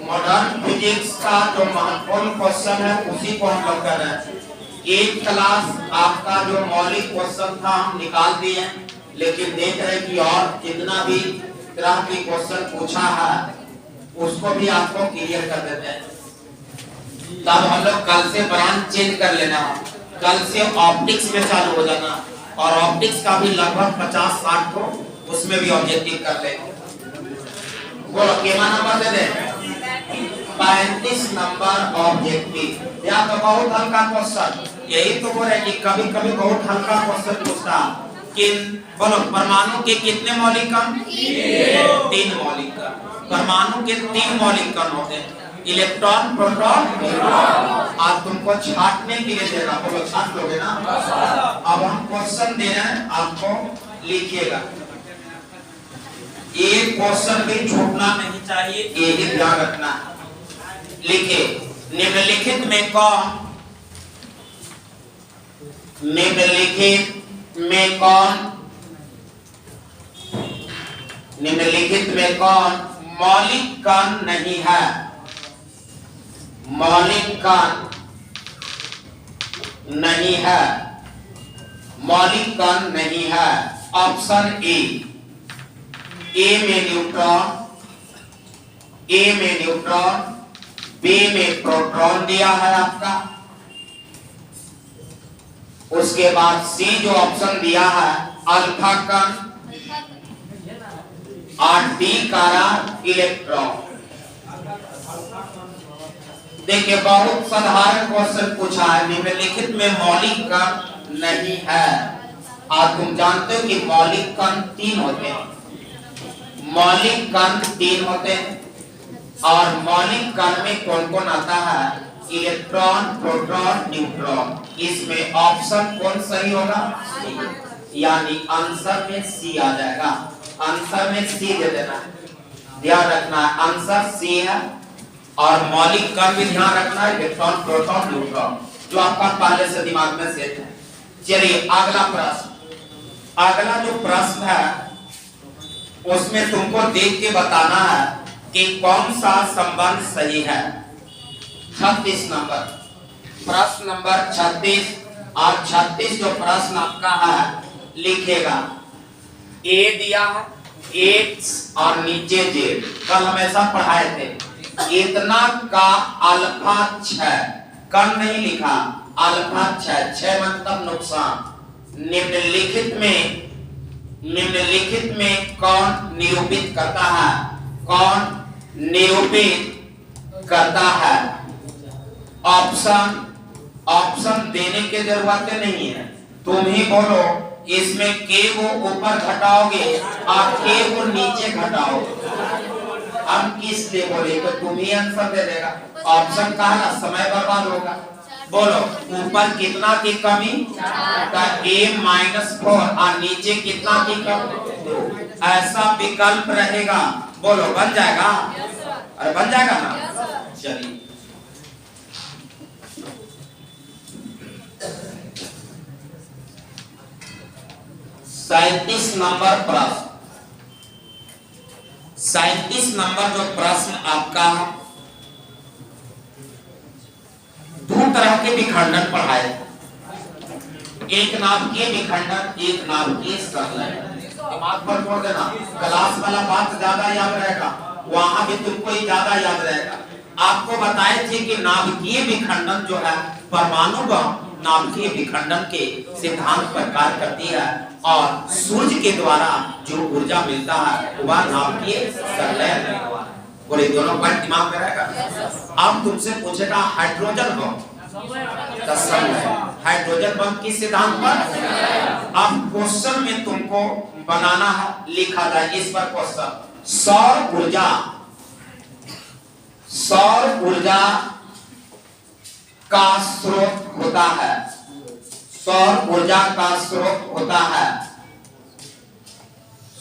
Modern physics का जो महत्वपूर्ण क्वेश्चन है उसी को हम लोग कर रहे हैं। एक क्लास आपका जो मौलिक क्वेश्चन था हम निकाल दिए, लेकिन देख रहे कि और जितना भी तरह के क्वेश्चन पूछा है उसको भी आपको क्लियर कर देते हैं। तब हम लोग कल से ब्रांच चेंज कर लेना, कल से ऑप्टिक्स में चालू हो जाना और ऑप्टिक्स का भी लगभग 50-60 को उसमें भी ऑब्जेक्टिव कर ले। बोलो केमा नंबर दे दे 35 नंबर ऑब्जेक्टिव। या तो बहुत हल्का क्वेश्चन, यही तो बोल रहे कि कभी कभी बहुत हल्का क्वेश्चन पूछता कि बोलो परमाणु के कितने मौलिक कण? 3 मौलिक कण। परमाणु के 3 मौलिक कण होते हैं, इलेक्ट्रॉन, प्रोटॉन, न्यूट्रॉन। आज तुमको छांटने के लिए देगा, बोलो छांट लोगे ना? अब हम क्वेश्चन दे रहे हैं, आपको लिखिएगा। एक क्वेश्चन भी छूटना नहीं चाहिए, ये ही ध्यान रखना है। लिखे निम्नलिखित में कौन, निम्नलिखित में कौन, निम्नलिखित में कौन मौलिक कण नहीं है? मौलिक कण नहीं है, मौलिक कण नहीं है। ऑप्शन ए में न्यूट्रॉन, ए में न्यूट्रॉन, बी में प्रोटॉन दिया है आपका। उसके बाद सी जो ऑप्शन दिया है अल्फा कण और डी कारा इलेक्ट्रॉन। देखिए बहुत साधारण क्वेश्चन पूछा है, निम्नलिखित में मौलिक कण नहीं है। आज तुम जानते हो कि मौलिक कण 3 होते हैं, मौलिक कण 3 होते हैं और मौलिक कण में कौन कौन आता है? Electron, proton, neutron. इसमें ऑप्शन कौन सही होगा? यानी आंसर में सी आ जाएगा। आंसर में सी दे देना, ध्यान रखना है आंसर सी है। और मौलिक कण भी ध्यान रखना है, इलेक्ट्रॉन, प्रोटॉन, न्यूट्रॉन, जो आपका पहले से दिमाग में सेट है। चलिए अगला प्रश्न, अगला जो प्रश्न है उसमें तुमको देख के बताना है कि कौन सा संबंध सही है। 36 नंबर, प्रश्न नंबर 36 और 36 जो प्रश्न आपका है लिखेगा। ए दिया है x और नीचे z, कल हम ऐसा पढ़ाए थे। इतना का अल्फा 6, कण नहीं लिखा, अल्फा 6 मतलब नुकसान। निम्नलिखित में कौन निरूपित करता है? कौन निरूपित करता है? ऑप्शन देने की जरूरत नहीं है, तुम ही बोलो। इसमें के वो ऊपर घटाओगे और के वो नीचे घटाओगे। हम किस लिए बोले तो तुम ही आंसर दे देगा। ऑप्शन का ना समय बर्बाद होगा। बोलो ऊपर कितना की कमी? a-4 और नीचे कितना की कमी? ऐसा विकल्प रहेगा। बोलो बन जाएगा? अरे बन जाएगा ना। चलिए सैंतीस नंबर प्रश्न, 37 नंबर जो प्रश्न आपका है, 2 तरह के विखंडन पढ़ाए, एक नाभिकीय विखंडन, एक नाभिकीय संलयन। दिमाग पर छोड़ देना, क्लास वाला बात ज्यादा याद रहेगा, वहां भी तुमको ही ज्यादा याद रहेगा। आपको बताए थे कि नाभिकीय विखंडन जो है परमाणु बम नाभिकीय विखंडन के सिद्धांत पर कार्य करती है और सूर्य के द्वारा जो ऊर्जा मिलता है वह नाभिकीय संलयन है। बोले दोनों बात दिमाग में रहेगा। अब तुमसे पूछेगा हाइड्रोजन बम का संलयन, हाइड्रोजन बम किस सिद्धांत पर? अब क्वेश्चन में तुमको बनाना है, लिखा जाए इस पर क्वेश्चन। सौर ऊर्जा का स्रोत होता है, सौर ऊर्जा का स्रोत होता है,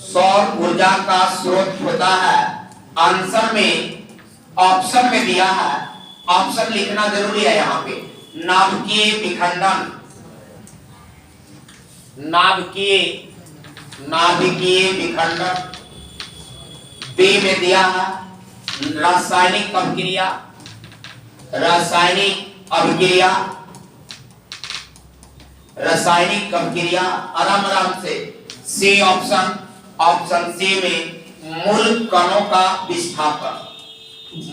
सौर ऊर्जा का स्रोत होता है। आंसर में ऑप्शन में दिया है, ऑप्शन लिखना जरूरी है यहाँ पे। नाभिकीय विखंडन, नाभिकीय विखंडन बी में दिया है, रासायनिक अभिक्रिया, रासायनिक अभिक्रिया, रासायनिक अभिक्रिया। आराम से सी ऑप्शन, ऑप्शन सी में मूल कणों का विस्थापन,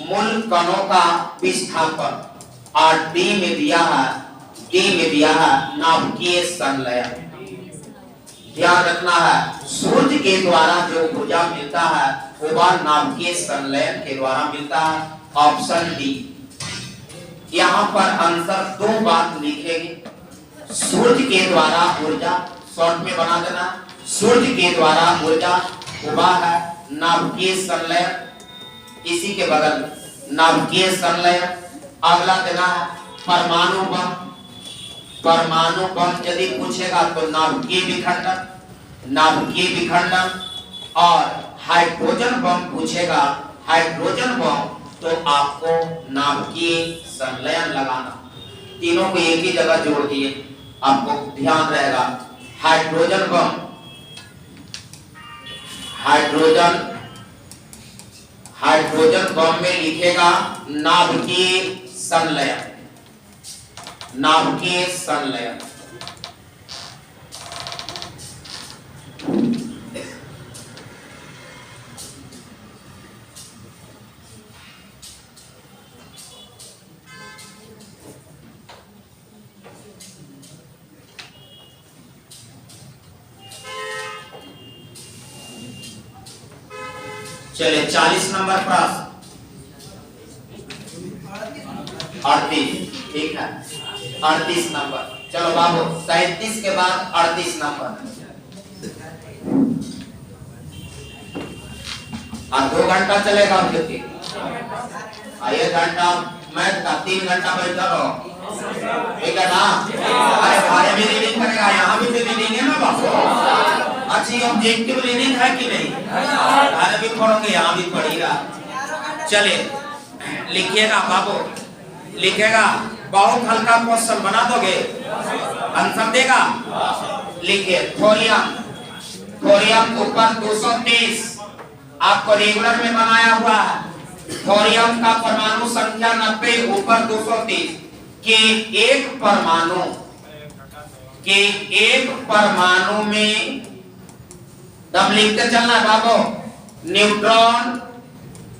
मूल कणों का विस्थापन। और डी में दिया है, डी में दिया है नाभिकीय संलयन। ध्यान रखना है, सूर्य के द्वारा जो ऊर्जा मिलता है वो नाभिकीय संलयन के द्वारा मिलता है। Option D. यहाँ पर आंसर दो बात लिखेंगे। सूर्य के द्वारा ऊर्जा, शॉर्ट में बना देना, सूर्य के द्वारा ऊर्जा हुआ है नाभिकीय संलयन। इसी के बगल नाभिकीय संलयन। अगला देना है परमाणु बम। परमाणु बम यदि पूछेगा तो नाभिकीय विखंडन, नाभिकीय विखंडन। और हाइड्रोजन बम पूछेगा, हाइड्रोजन बम, तो आपको नाभिकीय संलयन लगाना। तीनों को एक ही जगह जोड़ दिए, आपको ध्यान रहेगा। Hydrogen bomb, hydrogen, hydrogen bomb में लिखेगा नाभिकीय संलयन, नाभिकीय संलयन। चलिए 40 नंबर प्रश्न, 38, ठीक है 38 नंबर। चलो बाबू 37 के बाद 38 नंबर। और 2 घंटा चलेगा क्योंकि 1 घंटा मैथ का, 3 घंटा बैठा रहो, ठीक है ना। अरे भाई भी रीडिंग करेगा, यहाँ भी तो रीडिंग है ना बाबू। अच्छी ऑब्जेक्टिव रीडिंग है कि नहीं? अरे भी पढ़ोगे, यहाँ भी पढ़ेगा। चलिए लिखिएगा बाबू, लिखेगा। बहुत हल्का क्वेश्चन बना दोगे, आंसर देगा। लिखिए थोरियम, थोरियम ऊपर 230, आपको रेगुलर में बनाया हुआ है। थोरियम का परमाणु संख्या 90, ऊपर 230 के एक परमाणु, के एक परमाणु में तब लिखते चलना बाबू। न्यूट्रॉन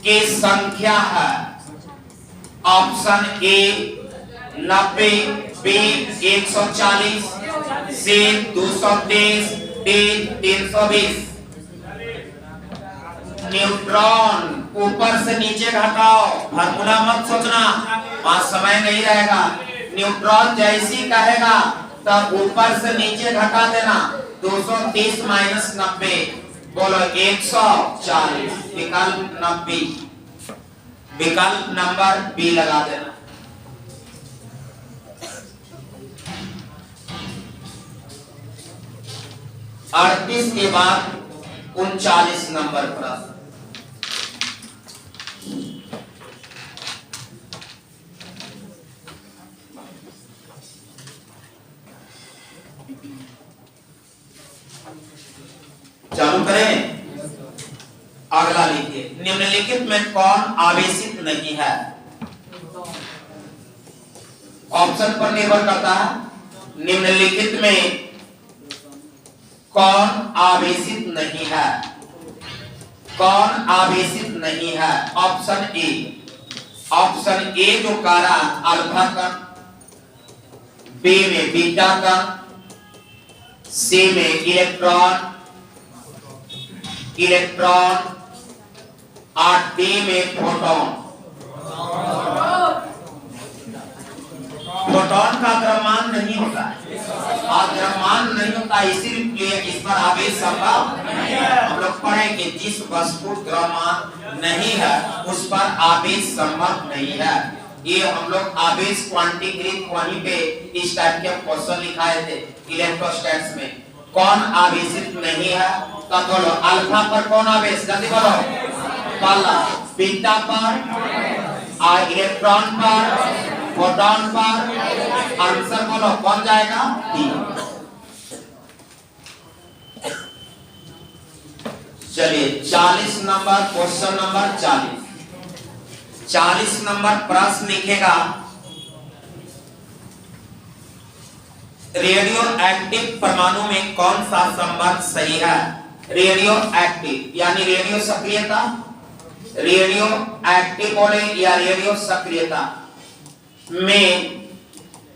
की संख्या है option A 90, B 140, C 230, D 320। Neutron ऊपर से नीचे घटाओ, फार्मूला मत सोचना, वहां समय नहीं रहेगा। न्यूट्रॉन जैसी कहेगा तब ऊपर से नीचे घटा देना। 230 माइनस 90, बोलो 140। विकल्प 90, विकल्प नंबर बी लगा देना। अड़तीस के बाद 39 नंबर प्रश्न। चालू करें। अगला लिखिए, निम्नलिखित में कौन आवेशित नहीं है? ऑप्शन पर निर्भर करता है। निम्नलिखित में कौन आवेशित नहीं है? कौन आवेशित नहीं है? ऑप्शन ए, ऑप्शन ए जो कारा अल्फा कण, बी में बीटा कण, सी में इलेक्ट्रॉन, इलेक्ट्रॉन, और डी में फोटोन। फोटोन का द्रव्यमान नहीं होता है, और द्रव्यमान नहीं होता, इसीलिए इस पर आवेश संभव नहीं है। हम लोग पढ़े कि जिस वस्तु द्रव्यमान नहीं है उस पर आवेश संभव नहीं है। ये हम लोग आवेश क्वांटिकृत वहीं पे इस टाइप के क्वेश्चन लिखाए थे इलेक्ट्रोस्टैट्स में। कौन आवेशित नहीं है? तब बोलो अल्फा पर कौन आवेश, जल्दी बोलो। पहला बीटा पर, और इलेक्ट्रॉन पर, फोटोन पर। आंसर बोलो कौन जाएगा? डी। चलिए 40 नंबर, क्वेश्चन नंबर 40। 40 नंबर प्रश्न लिखेगा, रेडियो एक्टिव परमाणु में कौन सा संबंध सही है? रेडियो एक्टिव यानी रेडियो सक्रियता, रेडियो एक्टिव बोले या रेडियो सक्रियता में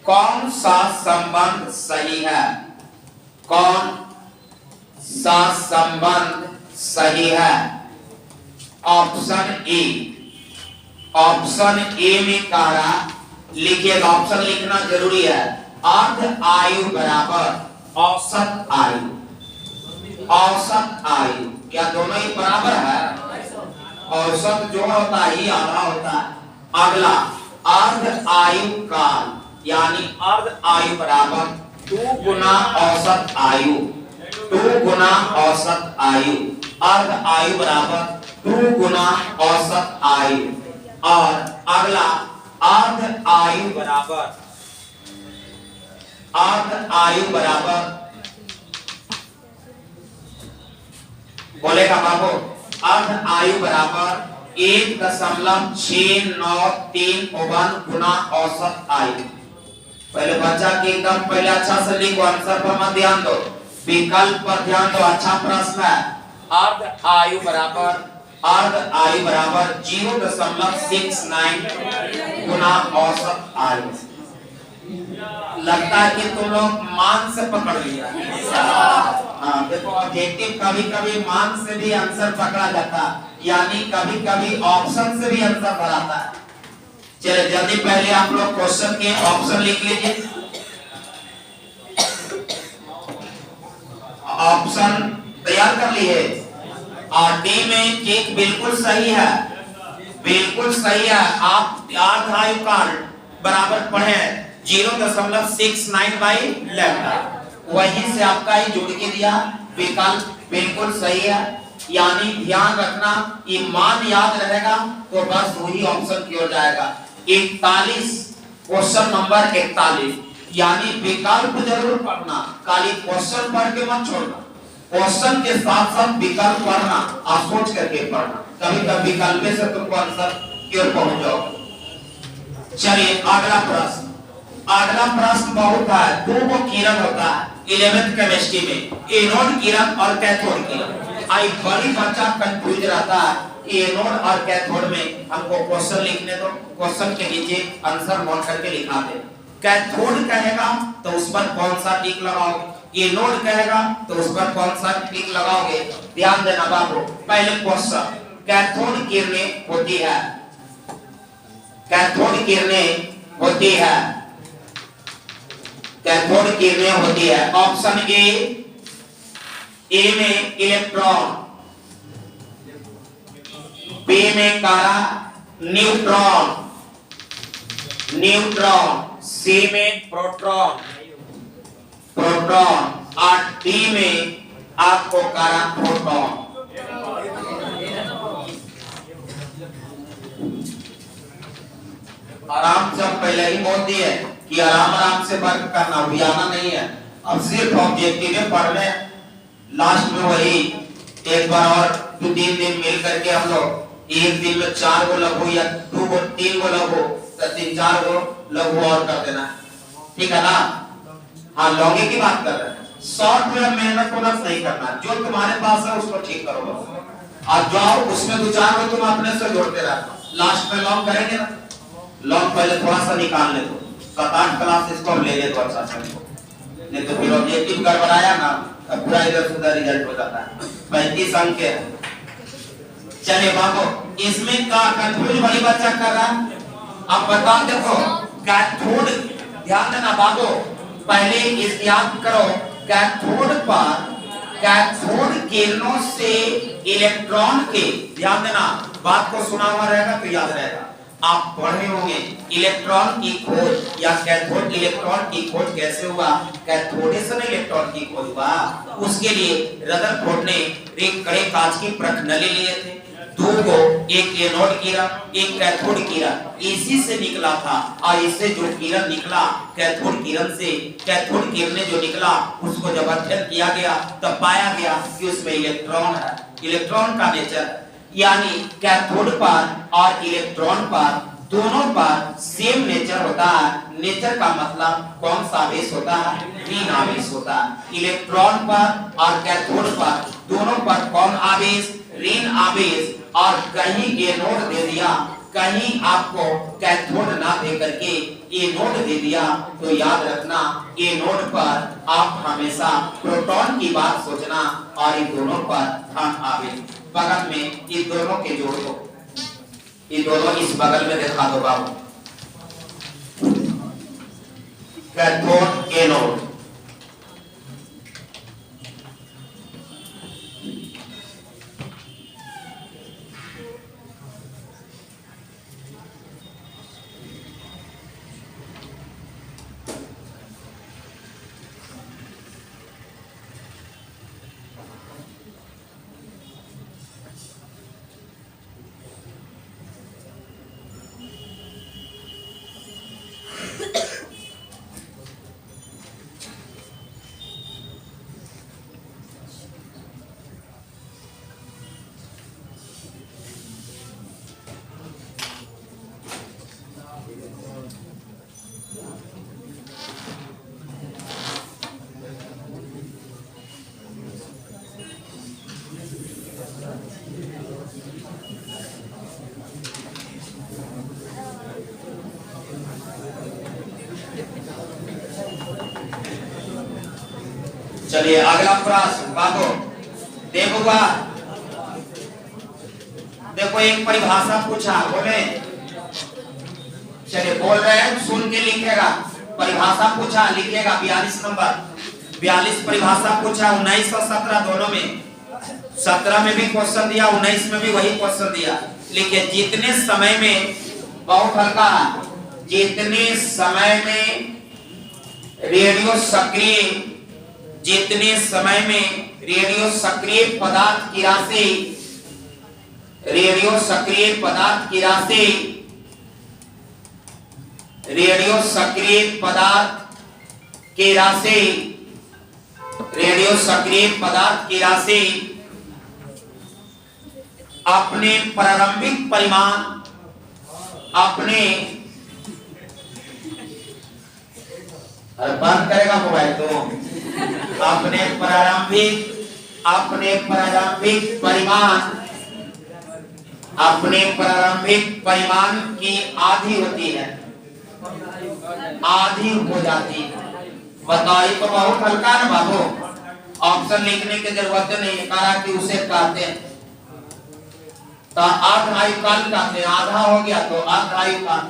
कौन सा संबंध सही है? कौन सा संबंध सही है? ऑप्शन ए, ऑप्शन ए में कह रहा, लिखिएगा, ऑप्शन लिखना जरूरी है। अर्ध आयु बराबर औसत आयु, औसत आयु, क्या दोनों ही बराबर है? औसत जो होता है ही आधा होता है। अगला अर्ध आयु काल यानी अर्ध आयु बराबर 2 गुना औसत आयु, 2 गुना औसत आयु, अर्ध आयु बराबर 2 गुना औसत आयु। और अगला अर्ध आयु बराबर, अर्ध आयु बराबर बोलेगा बाबू, अर्ध आयु बराबर 1.693 गुना औसत आयु। पहले बच्चा के एकदम पहले अच्छा से लिखो, आंसर पर मत ध्यान दो, विकल्प पर ध्यान दो। अच्छा प्रश्न है। अर्ध आयु बराबर, अर्ध आयु बराबर 0.69 गुना औसत आयु। लगता है कि तुम लोग मान से पकड़ लिया। हाँ देखो, ऑब्जेक्टिव कभी कभी मान से भी आंसर पकड़ा जाता है, यानी कभी कभी ऑप्शन से भी आंसर भराता है। चलिए जल्दी पहले आप लोग क्वेश्चन के ऑप्शन लिख लीजिए। ऑप्शन तैयार कर लिए। और डी में ठीक बिल्कुल सही है, बिल्कुल सही है। आप अर्ध आयु काल बराबर पढ़े 0.69 बाई लैम्डा, वहीं से आपका ही जुड़ के दिया, विकल्प बिल्कुल सही है। यानी ध्यान रखना, ये मान याद रहेगा तो बस वही ऑप्शन की ओर जाएगा। 41 क्वेश्चन नंबर 41, यानी विकल्प जरूर पढ़ना, खाली क्वेश्चन पढ़ के मत छोड़ना, क्वेश्चन के साथ साथ विकल्प पढ़ना, आप सोच करके पढ़ना, कभी कभी विकल्प से तुमको आंसर की ओर पहुंच जाओगे। चलिए अगला प्रश्न, अगला प्रश्न बहुत है। दो किरण होता है 11th केमिस्ट्री में, एनोड किरण और कैथोड किरण। आई बड़ी बच्चा कंफ्यूज रहता है एनोड और कैथोड में। हमको क्वेश्चन लिखने दो, क्वेश्चन के नीचे आंसर नोट करके लिखा दे। कैथोड कहेगा तो उस पर कौन सा टिक लगाओगे, एनोड कहेगा तो उस पर कौन सा टिक लगाओगे। ध्यान देना बाबू। पहले क्वेश्चन, कैथोड किरणें होती है, कैथोड किरणें होती है, कैथोड किरणें होती है। ऑप्शन ए में इलेक्ट्रॉन, बी में कारा न्यूट्रॉन, न्यूट्रॉन, सी में प्रोटॉन, प्रोटॉन, और डी में आपको कारा प्रोटॉन। आराम से पहले ही बोल दिए कि आराम आराम से वर्क करना, अभियाना नहीं है। अब सिर्फ ऑब्जेक्टिव पढ़ने, लास्ट में वही एक बार और 2-3 दिन मिल करके हम लोग एक दिन में 4 गो लघु या 2 गो 3 गो लघु तो 3-4 गो लघु और कर देना, ठीक है ना। हाँ लॉन्गे की बात कर रहे हैं। शॉर्ट में मेहनत को नहीं करना, जो तुम्हारे पास है उसको ठीक करो और जाओ उसमें 2-4 गो तुम अपने से जोड़ते रहो। लास्ट में लॉन्ग करेंगे ना, लॉन्ग पहले थोड़ा सा निकाल ले दो, 7-8 क्लास इसको हम ले ले तो अच्छा से, नहीं तो फिर ऑब्जेक्टिव गड़बड़ाया ना पूरा इधर उधर रिजल्ट हो जाता है। 35 अंक है। चलिए बाबू, इसमें का कंफ्यूज वाली बच्चा कर रहा है। अब बताओ, देखो कैथोड, ध्यान देना बाबू, पहले इस याद करो, कैथोड पर, कैथोड किरणों से इलेक्ट्रॉन के, ध्यान देना बात को सुना हुआ रहेगा तो याद रहेगा। आप पढ़े होंगे इलेक्ट्रॉन की खोज या कैथोड इलेक्ट्रॉन की खोज कैसे हुआ, कैथोडेशन इलेक्ट्रॉन की खोज हुआ। उसके लिए रदरफोर्ड ने एक कड़े कांच की प्रणाली लिए थे, 2 को, एक एनोड किरण एक कैथोड किरण, इसी से निकला था। और इससे जो किरण निकला कैथोड किरण से, कैथोड किरण जो निकला उसको जब अध्ययन किया गया तब पाया गया कि उसमें इलेक्ट्रॉन है, इलेक्ट्रॉन का नेचर। यानी कैथोड पर और इलेक्ट्रॉन पर दोनों पर सेम नेचर होता है। नेचर का मतलब कौन सा आवेश होता है? ऋण आवेश होता है। इलेक्ट्रॉन पर और कैथोड पर दोनों पर कौन आवेश? ऋण आवेश। और कहीं ये नोड दे दिया, कहीं आपको कैथोड ना दे करके ये नोड दे दिया, तो याद रखना ये नोड पर आप हमेशा प्रोटॉन की बात सोचना और इन दोनों पर धन आवेश। बगल में ये दोनों के जोड़ दो, ये दोनों इस बगल में दिखा दो बाबू, कैथोड एनोड। चलिए अगला प्रश्न बाबू देखो, देखो एक परिभाषा पूछा, बोले चलिए बोल रहे हैं, सुन के लिखेगा। परिभाषा पूछा, लिखेगा 42 नंबर, 42 परिभाषा पूछा। 19 और 17 दोनों में, 17 में भी क्वेश्चन दिया, 19 में भी वही क्वेश्चन दिया। लिखिए, जितने समय में, बहुत हल्का, जितने समय में रेडियो सक्रिय, जितने समय में रेडियो सक्रिय पदार्थ की राशि, रेडियो सक्रिय पदार्थ की राशि, रेडियो सक्रिय पदार्थ की राशि, रेडियो सक्रिय पदार्थ की राशि अपने प्रारंभिक परिमाण, अपने, बंद करेगा मोबाइल तो, अपने प्रारंभिक परिमाण, अपने प्रारंभिक परिमाण की आधी होती है, आधी हो जाती है। बताइए, तो बहुत हल्का ना बाबू, ऑप्शन लिखने की जरूरत नहीं, कहा कि उसे कहते हैं तो अर्ध आयुकाल कहते हैं। आधा हो गया तो अर्ध आयुकाल,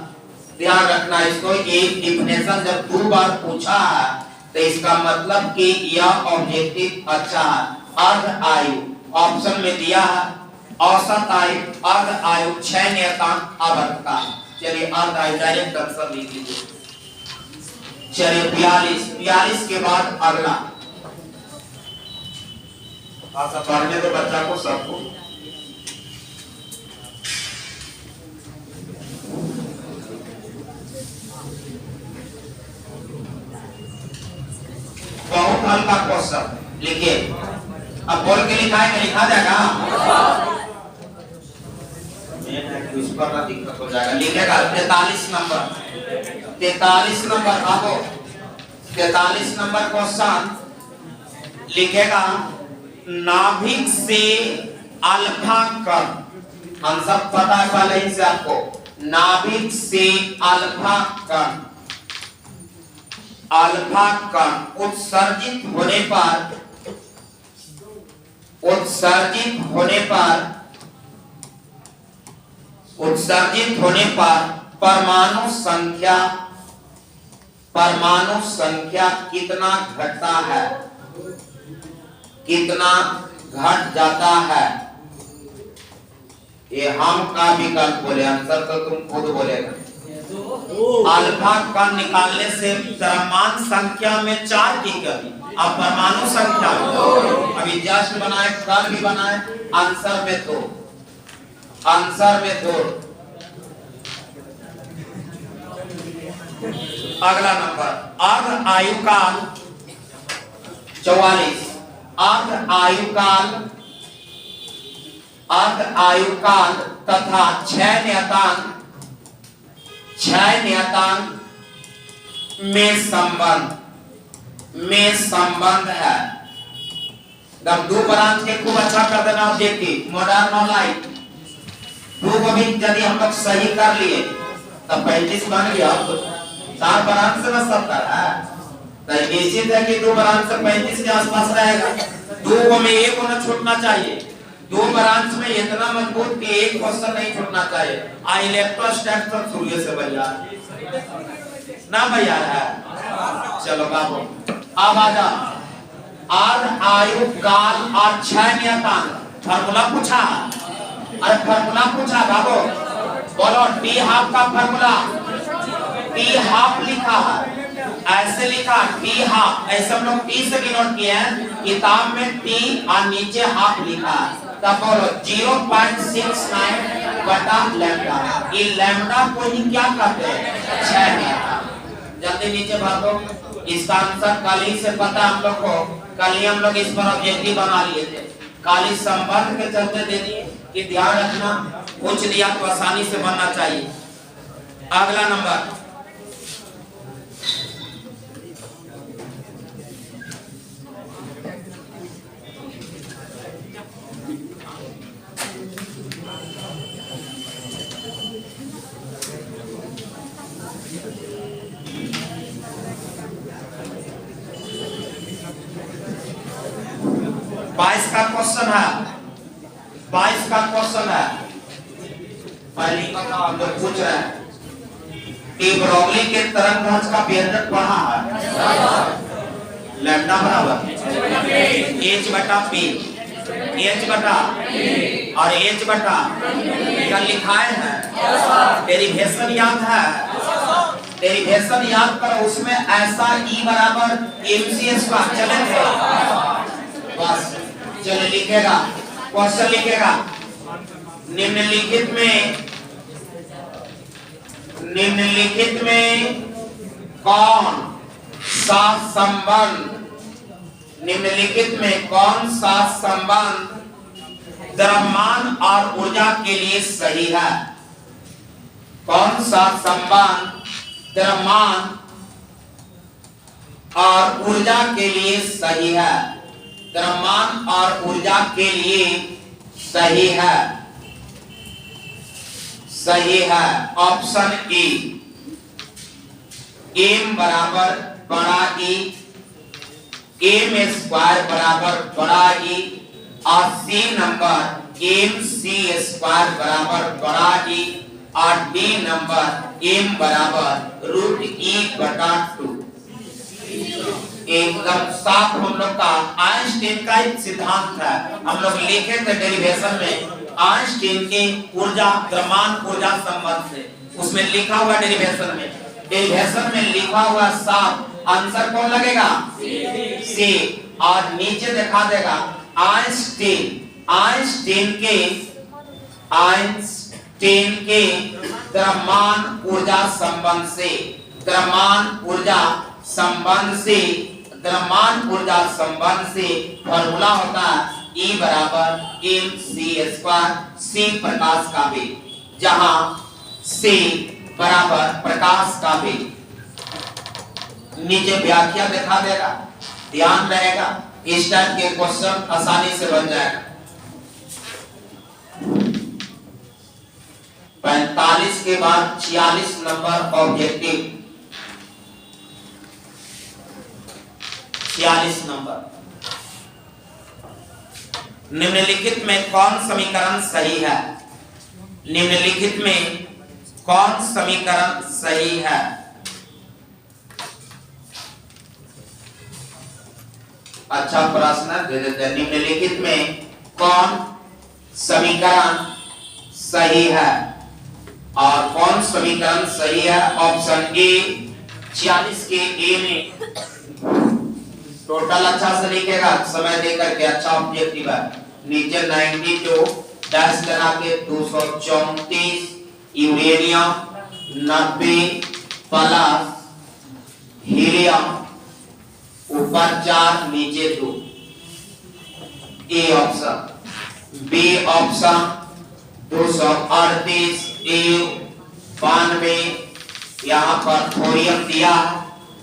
ध्यान रखना इसको। एक डिफिनेशन जब 2 बार पूछा है तो इसका मतलब कि यह ऑब्जेक्टिव अच्छा है। अर्ध आयु ऑप्शन में दिया है, औसत आयु, अर्ध आयु, 6 नियतांक, आवर्तकाल। चलिए अर्ध आयु डायरेक्ट आंसर लिख लीजिए। चलिए 42 के बाद अगला, आप पढ़ने तो बच्चा को सबको। बहुत हल्का क्वेश्चन, लिखिए। अब बोल के लिखा है, लिखा जाएगा, उस पर ना दिक्कत हो जाएगा। लिखेगा 43 नंबर, 43 नंबर बाबू, 43 नंबर क्वेश्चन लिखेगा, नाभिक से अल्फा कण, हम सब पता है पहले ही से आपको, नाभिक से अल्फा कण, अल्फा कण उत्सर्जित होने पर, उत्सर्जित होने पर, उत्सर्जित होने पर परमाणु संख्या, परमाणु संख्या कितना घटता है, कितना घट जाता है? ये हम का विकल्प बोले, आंसर तो तुम खुद बोलेगा। अल्फा कण निकालने से द्रव्यमान संख्या में 4 की कमी, अब परमाणु संख्या अभी जस्ट बनाए, कण भी बनाए, आंसर में 2, आंसर में 2। अगला नंबर, अर्ध आयुकाल 44, अर्ध आयुकाल अर्ध आयुकाल तथा 6 नियतांक में संबंध है। तब दो ब्रांच के खूब अच्छा कर देना ऑब्जेक्टिव मॉडर्न और लाइट। दो को भी यदि हम लोग सही कर लिए तब 35 बन गया। 4 ब्रांच से बस 70 है, तो निश्चित है कि 2 ब्रांच से 35 के आसपास रहेगा। 2 को में एक होना छूटना चाहिए। 2 ब्रांच में इतना मजबूत कि एक क्वेश्चन नहीं छूटना चाहिए। इलेक्ट्रोस्टैटिक्स तो शुरू से भैया ना भैया है। चलो बाबू अब आ जा। अर्ध आयु काल और 6 नियतांक फार्मूला पूछा। अरे फार्मूला पूछा बाबू, बोलो टी हाफ का फार्मूला। टी हाफ लिखा है, ऐसे लिखा टी हाफ, ऐसे हम लोग टी से डिनोट किए हैं किताब में। टी और नीचे हाफ लिखा है। तब बोलो 0.69 बटा लैम्डा। ये लैम्डा को ही क्या कहते हैं? 6 नियतांक। जल्दी नीचे भागो। इसका आंसर कल ही से पता हम लोग को। कल ही हम लोग इस पर ऑब्जेक्टिव बना लिए थे। काली संबंध के चलते दे दिए कि ध्यान रखना, पूछ दिया तो आसानी से बनना चाहिए। अगला नंबर का क्वेश्चन है। 22 का क्वेश्चन है। पहली का हम लोग पूछ रहे हैं कि ब्रोगली के तरंग ध्वज का व्यंजक पढ़ा है। लैम्डा बराबर h बटा p, h बटा और h बटा का लिखाए हैं। डेरिवेशन याद है? डेरिवेशन याद कर, उसमें ऐसा e बराबर mc स्क्वायर चलेगा। बस चलो लिखेगा, क्वेश्चन लिखेगा। निम्नलिखित में कौन सा संबंध द्रव्यमान और ऊर्जा के लिए सही है? कौन सा संबंध द्रव्यमान और ऊर्जा के लिए सही है? द्रव्यमान और ऊर्जा के लिए सही है। सही है ऑप्शन ए, m बराबर बड़ा E, m स्क्वायर बराबर बड़ा E और C नंबर mc स्क्वायर बराबर बड़ा E और D नंबर m बराबर रूट E बटा 2। एकदम साफ हम लोग का आइंस्टीन का एक सिद्धांत है। हम लोग लिखे थे डेरिवेशन में आइंस्टीन के ऊर्जा द्रव्यमान ऊर्जा संबंध से, उसमें लिखा हुआ डेरिवेशन में लिखा हुआ साफ आंसर कौन लगेगा? सी। और नीचे दिखा देगा आइंस्टीन के द्रव्यमान ऊर्जा संबंध से फॉर्मूला होता है E बराबर mc स्क्वायर, c प्रकाश का वेग, जहां c बराबर प्रकाश का वेग। नीचे व्याख्या दिखा देगा, ध्यान रहेगा। इस टाइप के क्वेश्चन आसानी से बन जाएगा। 45 के बाद 46 नंबर ऑब्जेक्टिव। 46 नंबर, निम्नलिखित में कौन समीकरण सही है? निम्नलिखित में कौन समीकरण सही है? अच्छा प्रश्न दे देते हैं। निम्नलिखित में कौन समीकरण सही है? और कौन समीकरण सही है? ऑप्शन ए 46 के ए में टोटल अच्छा से लिखेगा, समय देकर के अच्छा ऑब्जेक्टिव है। नीचे 92 डैश लगा के 234 यूरेनियम 90 प्लस हीलियम, ऊपर 4 नीचे 2, ए ऑप्शन। बी ऑप्शन 238 ए 92, यहाँ पर थोरियम दिया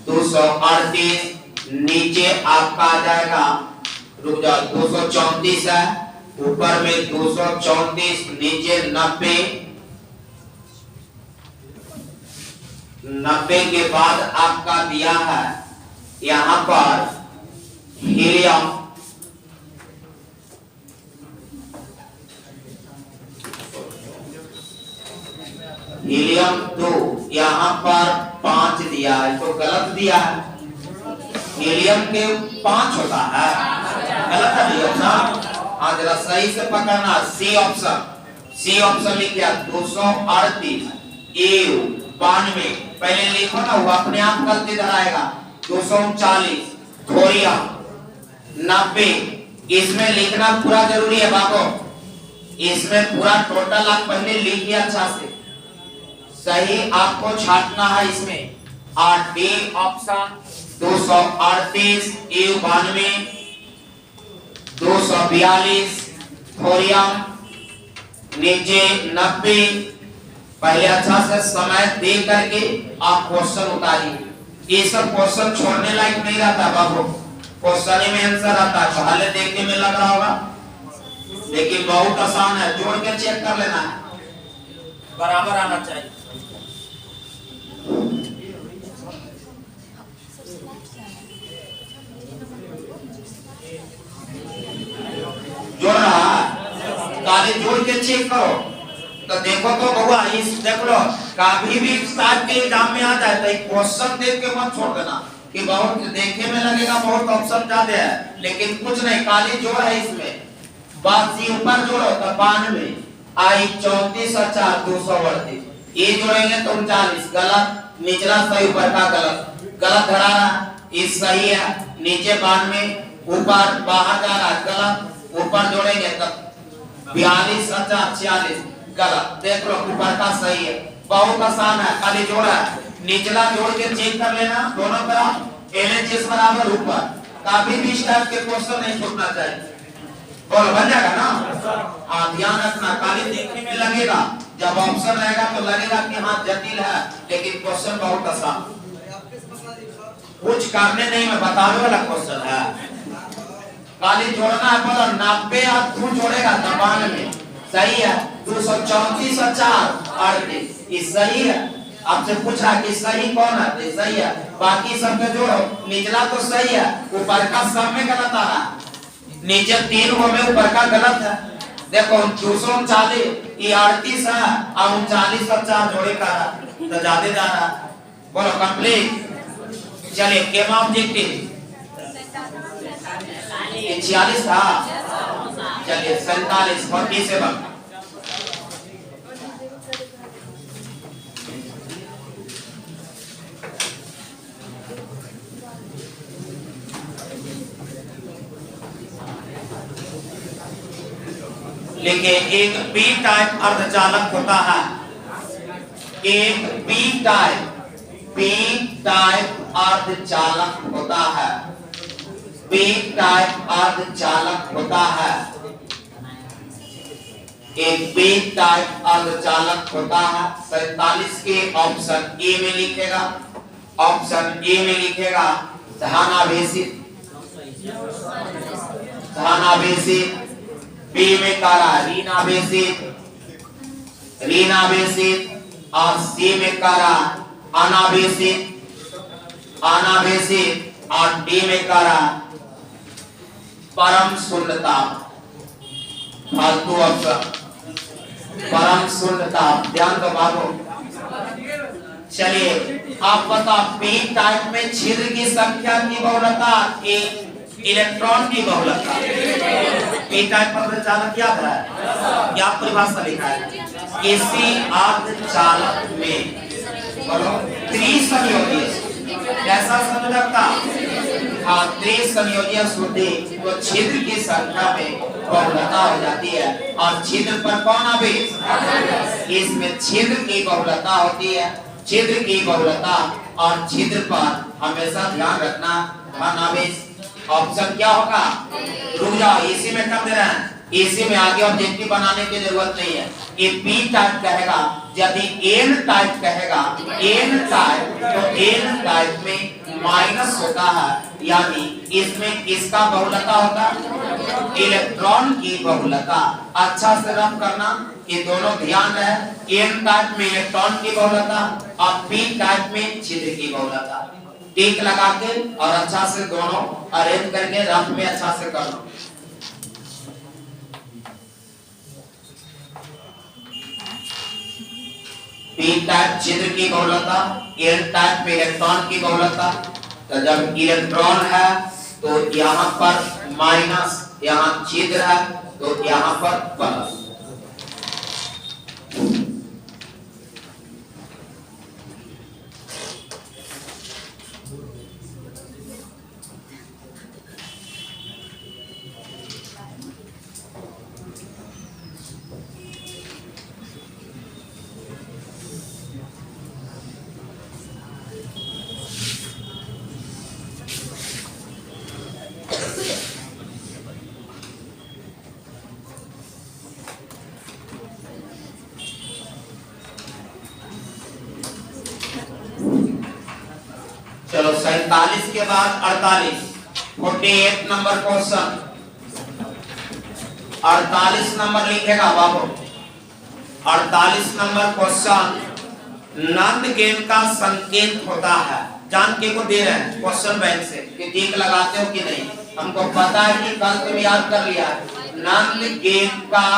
238, नीचे आपका आ जाएगा, रुक जाओ, 234 है, ऊपर में 234, नीचे 90, 90 के बाद आपका दिया है यहाँ पर हीलियम, हीलियम 2, यहाँ पर 5 दिया है, तो गलत दिया है। हीलियम के 5 होता है, गलत है ऑप्शन। हाँ जरा सही से पकड़ना, सी ऑप्शन, सी ऑप्शन लिख दिया 238 ए 92, पहले लिखो ना, वो अपने आप गलती धराएगा। 239 थोरियम 90, इसमें लिखना पूरा जरूरी है बाबू, इसमें पूरा टोटल आप पहले लिखिए अच्छा से, सही आपको छाटना है इसमें। और डी ऑप्शन 238 ए 92, 242 थोरियम, नीचे 90, पहले अच्छा से समय दे करके आप क्वेश्चन उतारिए। ये सब क्वेश्चन छोड़ने लायक नहीं रहता बाबू, क्वेश्चन में आंसर आता है, पहले देखने में लग रहा होगा लेकिन बहुत आसान है, जोड़ के चेक कर लेना है, बराबर आना चाहिए। जोड़ रहा काले जोड़ के चेक करो तो देखो तो बउआ, इस देख लो कभी भी स्टार्ट के एग्जाम में आ जाए तो एक क्वेश्चन देख के मत छोड़ देना कि बहुत देखने में लगेगा बहुत ऑप्शन ज्यादा है, लेकिन कुछ नहीं, काली जोड़ है इसमें। बात सी ऊपर जोड़ो तो 92, आई 34 और 4 238, ये जोड़ेंगे तो 39, गलत, निचला सही ऊपर का गलत, गलत धरा रहा, इस सही है, नीचे 92, ऊपर बाहर जा रहा गलत, ऊपर जोड़ेंगे तब 42 और 4 46, गलत, देख लो ऊपर का सही है, बहुत आसान है, खाली जोड़ा है, निचला जोड़ के चेक कर लेना दोनों तरफ, LHS बराबर ऊपर, कभी भी इस टाइप के क्वेश्चन नहीं छूटना चाहिए। बोलो बन जाएगा ना? हाँ ध्यान रखना, खाली देखने में लगेगा, जब ऑप्शन रहेगा तो लगेगा कि हाँ जटिल है, लेकिन क्वेश्चन बहुत आसान, कुछ करने नहीं में बताने वाला क्वेश्चन है। खाली जोड़ना है, बोलो 90 और तू जोड़ेगा 92, सही है, 234 और 4 38, ये सही है। आपसे पूछा कि सही कौन है, तो सही है, बाकी सब के जोड़ो, निचला तो सही है, ऊपर का सब में गलत आ रहा, नीचे 3 गो में ऊपर का गलत है। देखो 239 ये 38 है और 39 और 4 जोड़े का तो ज्यादा जा रहा। बोलो कंप्लीट। चलिए केम ऑब्जेक्टिव 46 था, चलिए 47 47। देखिए एक पी टाइप अर्धचालक होता है, एक पी टाइप अर्धचालक होता है, पी टाइप अर्धचालक होता है, एक पी टाइप अर्धचालक होता है। 47 के ऑप्शन ए में लिखेगा, ऑप्शन ए में लिखेगा धनावेशित, धनावेशित, बी में कारा ऋणावेशित, ऋणावेशित, और सी में कारा अनावेशित, अनावेशित, और डी में कारा परम शून्यता, फालतू ऑप्शन परम शून्यता, ध्यान दो बाबू। चलिए आप बताओ पी टाइप में छिद्र की संख्या की बहुलता, इलेक्ट्रॉन की बहुलता, पी टाइप अर्धचालक याद है, क्या परिभाषा लिखा है, किसी अर्धचालक में बोलो त्रिसंयोजी, कैसा संयोजकता, हाँ त्रिसंयोजी शुद्धि, तो छिद्र की संख्या में बहुलता हो जाती है, और छिद्र पर कौन आवेश, इसमें छिद्र की बहुलता होती है, छिद्र की बहुलता, और छिद्र पर हमेशा ध्यान रखना धनावेश। ऑप्शन क्या होगा, रुक जाओ इसी में कर दे रहे हैं, इसी में आगे ऑब्जेक्टिव बनाने की जरूरत नहीं है। ये पी टाइप कहेगा, यदि एन टाइप कहेगा, एन टाइप तो एन टाइप में माइनस होता है, यानी इसमें किसका बहुलता होता है? इलेक्ट्रॉन की बहुलता। अच्छा से रब करना, ये दोनों ध्यान रहे। एन टाइप में इलेक्ट्रॉन की बहुलता और पी टाइप में छिद्र की बहुलता। टिक लगा के और अच्छा से दोनों अरेंज करके रफ में अच्छा से कर लो। पी टाइप छिद्र की बहुलता, एन टाइप में इलेक्ट्रॉन की बहुलता। तो जब इलेक्ट्रॉन है तो यहाँ पर माइनस, यहाँ छिद्र है तो यहाँ पर प्लस। चलो 47 के बाद 48, 48 नंबर क्वेश्चन। 48 नंबर लिखेगा बाबू। 48 नंबर क्वेश्चन, नंद गेम का संकेत होता है। जान के को दे रहे हैं क्वेश्चन बैंक से कि टिक लगाते हो कि नहीं। हमको पता है कि कल तुम याद कर लिया। नंद गेम का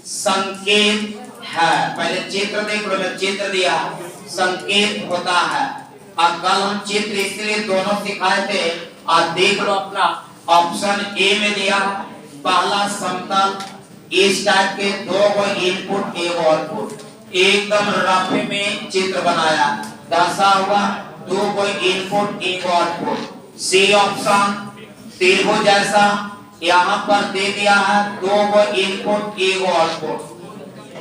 संकेत है, पहले चित्र देख लो, चित्र दिया, संकेत होता है। और कल हम चित्र इसलिए दोनों सिखाए थे, और देख लो अपना ऑप्शन ए में दिया पहला समतल इस टाइप के दो को इनपुट एक आउटपुट, एकदम रफ में चित्र बनाया, दर्शा हुआ दो को इनपुट एक आउटपुट। सी ऑप्शन त्रिभुज जैसा यहाँ पर दे दिया है, दो को इनपुट एक आउटपुट।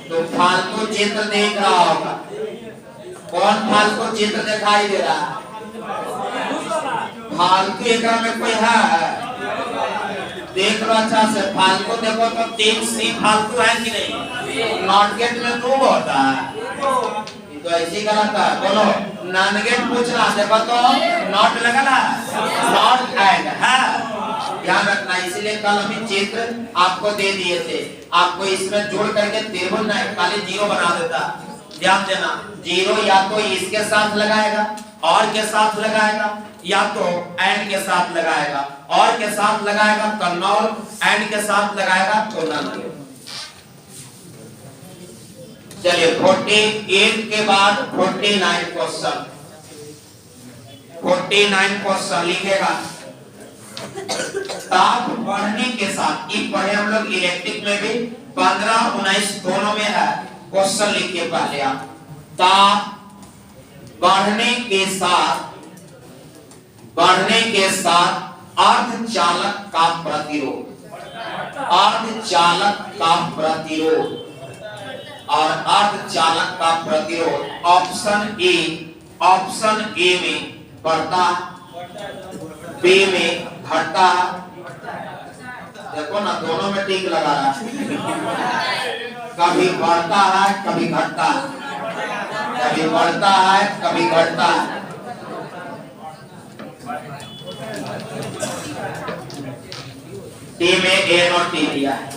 तो फालतू चित्र देख रहा होगा, कौन फालतू चित्र दिखाई दे रहा है? फालतू एक में कोई है? देख लो अच्छा से, फालतू देखो तो 3C फालतू है कि नहीं? नॉट गेट में 2 होता है, तो ऐसी गलत है। बोलो नॉन गेट पूछ रहा, देखो तो नॉट लगा ना, नॉट एंड है, ध्यान रखना। इसलिए कल हम चित्र आपको दे दिए थे, आपको इसमें जोड़ करके त्रिभुज नहीं खाली जीरो बना देता। ध्यान देना, जीरो या तो इसके साथ लगाएगा, और के साथ लगाएगा, या तो एंड के साथ लगाएगा, और के साथ लगाएगा तो नॉल, एंड के साथ लगाएगा तो नल। चलिए 48 के बाद 49 क्वेश्चन। 49 क्वेश्चन लिखेगा, ताप बढ़ने के साथ, ये पढ़े हम लोग इलेक्ट्रिक में भी 15, 19 दोनों में है। क्वेश्चन लिखिए पहले आप, ताप बढ़ने के साथ अर्धचालक का प्रतिरोध, अर्धचालक का प्रतिरोध और अर्धचालक का प्रतिरोध ऑप्शन ए में बढ़ता, बी में घटता। देखो ना दोनों में टिक लगा रहा है, कभी बढ़ता है कभी घटता है, कभी बढ़ता है कभी घटता है। टी में ए और टी दिया है।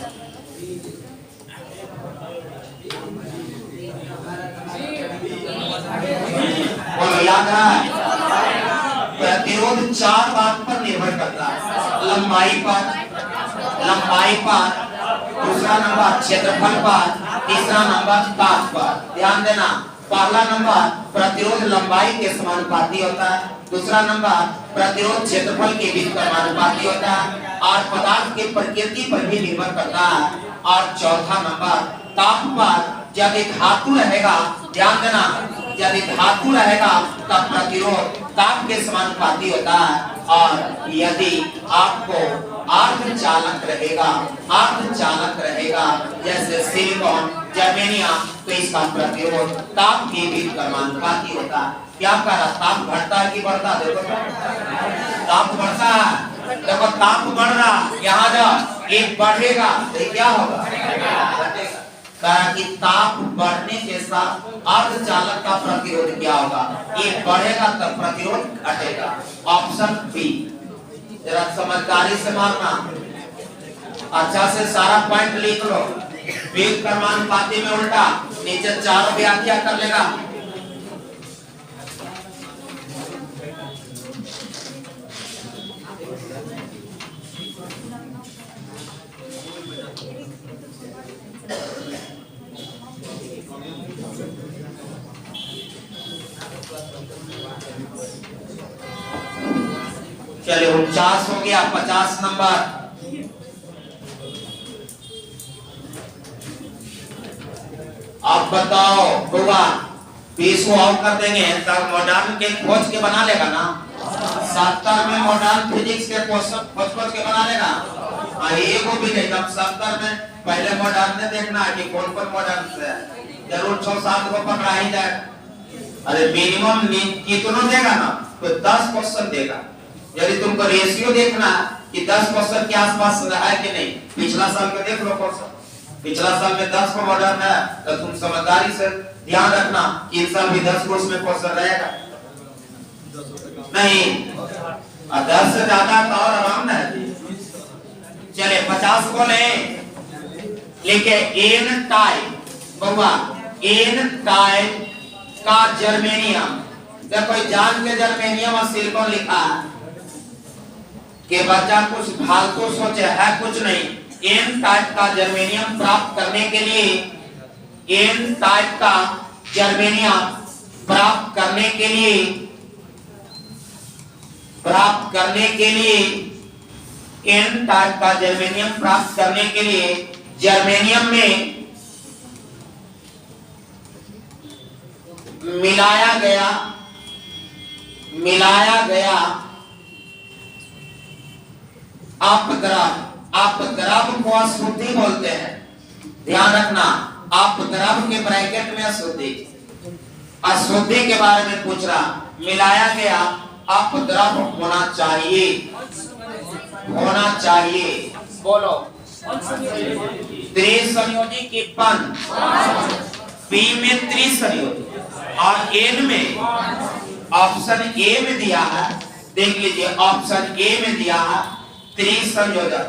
याद है, प्रतिरोध 4 बात पर निर्भर करता है, लंबाई पर, दूसरा नंबर क्षेत्रफल पर, तीसरा नंबर ताप पर। ध्यान देना, पहला नंबर प्रतिरोध लंबाई के समानुपाती होता है, दूसरा नंबर प्रतिरोध क्षेत्रफल के बीच समानुपाती होता है, और पदार्थ की प्रकृति पर भी निर्भर करता है, और चौथा नंबर ताप पर। यदि धातु रहेगा, ध्यान देना, यदि धातु रहेगा तब प्रतिरोध ताप के समानुपाती होता है, और यदि आपको अर्धचालक रहेगा जैसे सिलिकॉन, जर्मेनियम, तो इसका प्रतिरोध ताप के भी समानुपाती होता है। क्या कह रहा, ताप घटता है कि बढ़ता? देखो ताप बढ़ता है, देखो ताप बढ़ रहा, यहाँ जाओ, ये बढ़ेगा तो क्या होगा, घटेगा। कहा कि ताप बढ़ने के साथ अर्धचालक का प्रतिरोध क्या होगा, ये बढ़ेगा तो प्रतिरोध घटेगा। Option B. जरा समझदारी से मारना, अच्छा से सारा पॉइंट लिख लो। वेग क्रमानुपाती में उल्टा, नीचे चारों व्याख्या कर लेगा। चलिए 49 हो गया, 50 नंबर। आप बताओ होगा 20 को ऑफ कर देंगे तब मॉडर्न के खोज के बना लेगा ना। 70 में मॉडर्न फिजिक्स के क्वेश्चन खोज के बना लेगा। एगो भी नहीं, तब 70 में पहले मॉडर्न ने देखना है कि कौन कौन मॉडर्न से जरूर 6-7 को पकड़ा ही जाए। अरे मिनिमम कितना देगा ना, तो 10 क्वेश्चन देगा। यदि तुमको रेशियो देखना कि 10 क्वेश्चन के आसपास है कि नहीं, पिछला साल में देख लो क्वेश्चन, पिछला साल में 10 को मॉडर्न है, तो तुम समझदारी से ध्यान रखना कि इस साल भी 10 को उसमें क्वेश्चन रहेगा नहीं, 10 से ज्यादा तो और आराम है। चले 50 को ले लेके एन टाइप बउआ, एन टाइप का जर्मेनियम, देखो जान के जर्मेनियम और सिलिकॉन लिखा है कि बच्चा कुछ फालतू सोचे, है कुछ नहीं। एन टाइप का जर्मेनियम प्राप्त करने के लिए, एन टाइप का जर्मेनियम प्राप्त करने के लिए, एन टाइप का जर्मेनियम प्राप्त करने के लिए जर्मेनियम में मिलाया गया अपद्रव को अशुद्धि बोलते हैं। ध्यान रखना, अपद्रव के ब्रैकेट में अशुद्धि के बारे में पूछ रहा। मिलाया गया अपद्रव होना चाहिए। बोलो त्रिसंयोजी की पन, पी में त्रिसंयोजी और एन में, ऑप्शन ए में दिया है, देख लीजिए ऑप्शन ए में दिया है त्रिसंयोजक,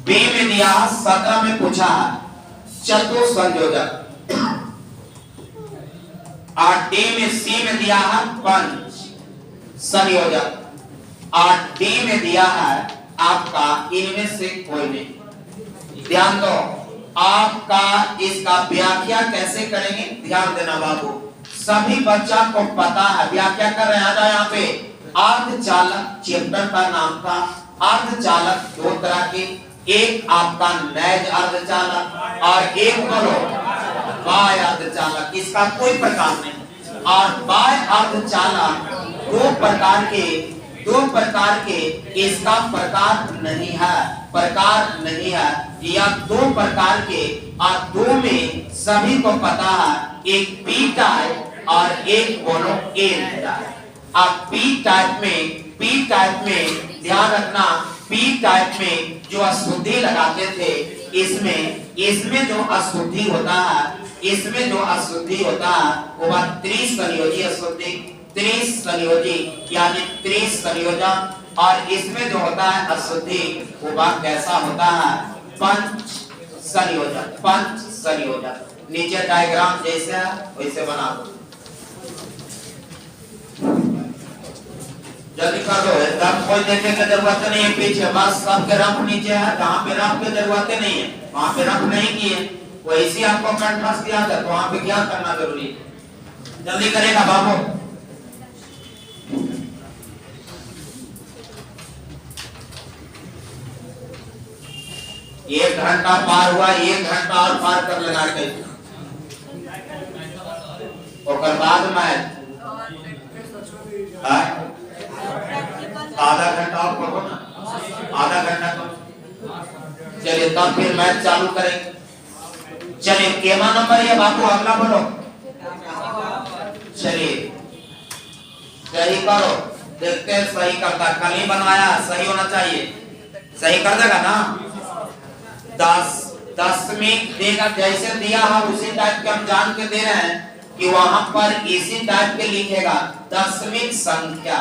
बी में दिया 17 में पूछा है चतुसंयोजक, और डी में सी में दिया है पंच संयोजक, और डी में दिया है आपका इनमें से कोई नहीं। ध्यान दो, आपका इसका व्याख्या कैसे करेंगे, ध्यान देना बाबू। सभी बच्चा को पता है, व्याख्या कर रहे हैं। यहाँ पे अर्धचालक चैप्टर का नाम था। अर्धचालक दो तरह के, एक आपका नैज अर्धचालक और एक बोलो बाह्य अर्धचालक, इसका कोई प्रकार नहीं। और बाह्य अर्धचालक दो प्रकार के, इसका प्रकार नहीं है, या दो प्रकार के, और दो में सभी को पता है, एक पी टाइप और एक बोलो एन टाइप। अब पी टाइप में ध्यान रखना, पी टाइप में जो अशुद्धि लगाते थे, इसमें जो अशुद्धि होता है वो बात त्रिसंयोजी अशुद्धि, त्रिसंयोजी यानी त्रिसंयोजक, और इसमें जो होता है अशुद्धि वो बात कैसा होता है, पंच संयोजक। नीचे डायग्राम जैसे है वैसे बना दो, जल्दी कर दो। एकदम कोई देखे की जरूरत नहीं है, पीछे बस सबके रफ नीचे है, जहाँ पे रफ की जरूरत नहीं है वहाँ पे रफ नहीं किए, वैसे आपको कंट्रास्ट दिया था तो वहाँ पे क्या करना जरूरी है। जल्दी करेगा बाबू। एक घंटा पार हुआ, 1 घंटा और पार कर लगा के, और बाद में आधा घंटा और पढ़ो ना, आधा घंटा तो चलिए तब फिर मैच चालू करेंगे। चलिए केमा नंबर ये बाबू, अगला बोलो। चलिए सही करो, देखते हैं सही करता, कल ही बनवाया, सही होना चाहिए, सही कर देगा ना। 10 देगा, जैसे दिया है उसी टाइप के हम जान के दे रहे हैं कि वहां पर इसी टाइप के लिखेगा दशमिक संख्या,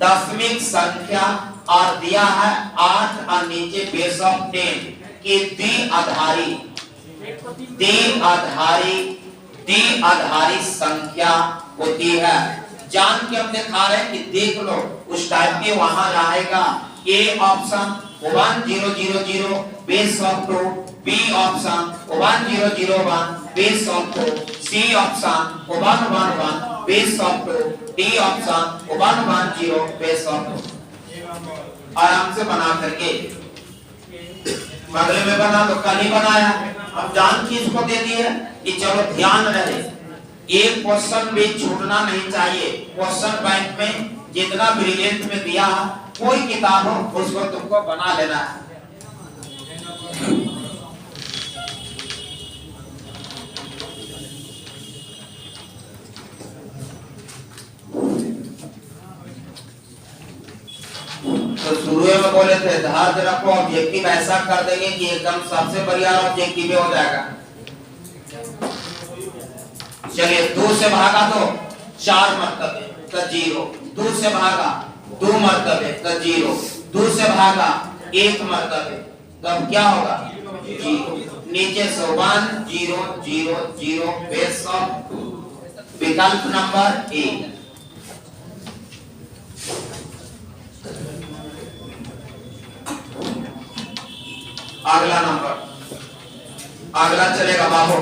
दशमिक संख्या, और दिया है 8 और नीचे बेस ऑफ 10 की द्विआधारी संख्या होती है। जान के हम दिखा रहे हैं कि देख लो उस टाइप के वहां रहेगा। A option 1 0 0 0 base of 2, B option 1 0 0 1 base of 2, C option 1 1 1 base of 2, D option 1 1 0 base of 2। आराम से बना करके बगले में बना तो कल ही बनाया। अब जान की इसको दे दी है कि चलो ध्यान रहे, एक क्वेश्चन भी छूटना नहीं चाहिए। क्वेश्चन बैंक में जितना ब्रिलियंट में दिया कोई किताब हो उसको तुमको बना लेना है। तो शुरू में बोले थे ध्यान रखो, ऑब्जेक्टिव ऐसा कर देंगे कि एकदम सबसे बढ़िया ऑब्जेक्टिव हो जाएगा। चलिए 2 से भागा तो 4 मरतबे तो 0, 2 से भागा 2 मरतबे तो 0, 2 से भागा 1 मरतबे तब क्या होगा 0। नीचे से 1 0 0 0 बेस ऑफ 2, विकल्प नंबर 1। अगला नंबर, अगला चलेगा बाबू,